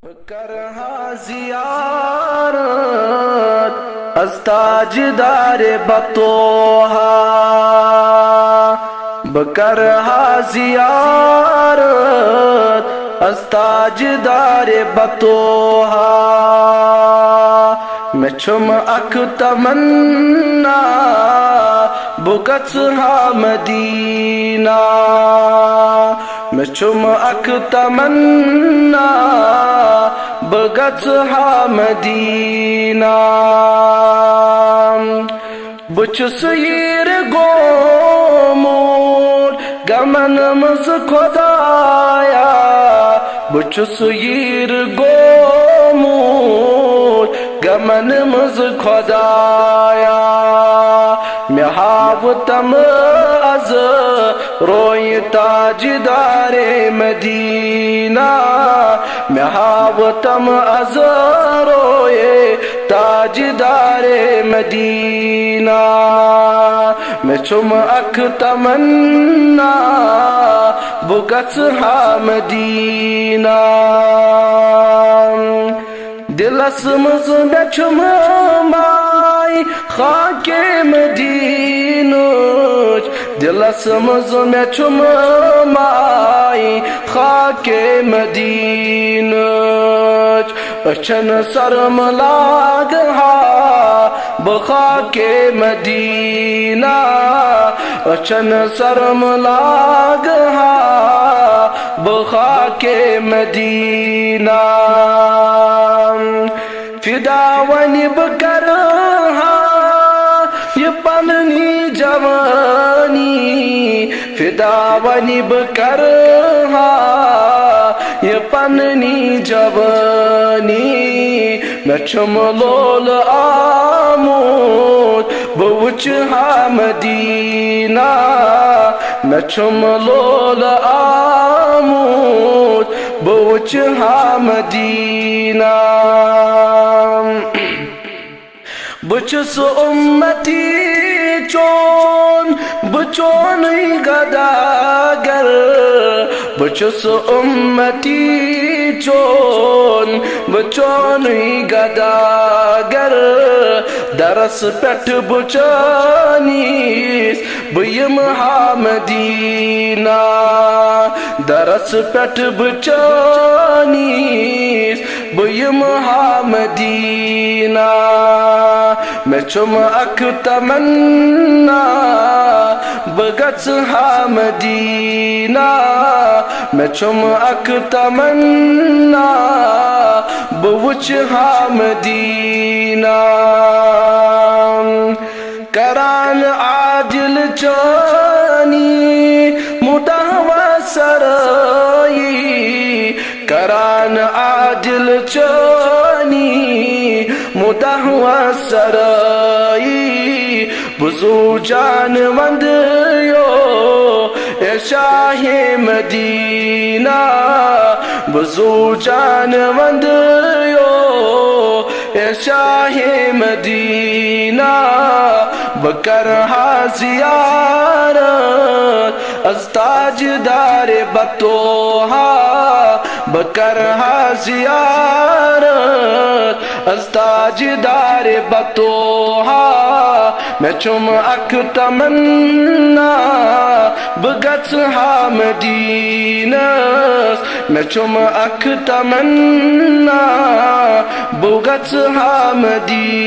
करहा ज़ियारत अज़ ताजदारे बतोहा बकरहा ज़ियारत अज़ ताजदारे बतोहा मैं छुम अख तमन्ना बुगत हा मदीना मैं छुम अख तमन्ना बुगत हा मदीना बुचुस यीर गोमूर गमन मज खुदाया बुचुस यीर गोमूर गमन मज खुदाया मैं हाव तम अज रोय ताजदारे मदीना मैं हाव तम अज रोए ताजदारे मदीना मैं छुम अख तमन्ना बुगत हा मदीना दिलस मज मैं छुम माई खाके मदीनोच दिलस मज मैं छुम माई खाके मदीनोच अचन सरम लाग हा बखाके मदीना अचन सरम लाग हा बखाके मदीना फिदावनी बकरहा ये पननी जवानी फिदावनी बकरहा ये पननी जवानी मैं छुम लोल आमूद बुच हा मदीना मैं छुम लोल आमूद बुच हा मदीना बुचुस उम्मती चोन बुचोन गदागर बुचुस उम्मती चोन बुचोन गदागर दरस पेट बुचानीस बुयम हा मदीना दरस पेट बुचानीस बुयम हा मदीना मैं छुम अख तमन्ना बगत हा मदीना मैं छुम अख तमन्ना बुच हा मदीना करान आजिल चानी मुतहवा सराई करान आजिल चानी मुतहवा सराई बुजू जान वंद यो ए शाहे मदीना बुजू जान वंद यो ए शाहे मदीना बकरहा ज़ियारत अज़ ताजदारे बतोहा बकरहा ज़ियारत अज़ ताजदारे बतोहा मैं छुम अख तमन्ना बुगत हा मदीना मैं छुम अख तमन्ना बुगत हा मदीना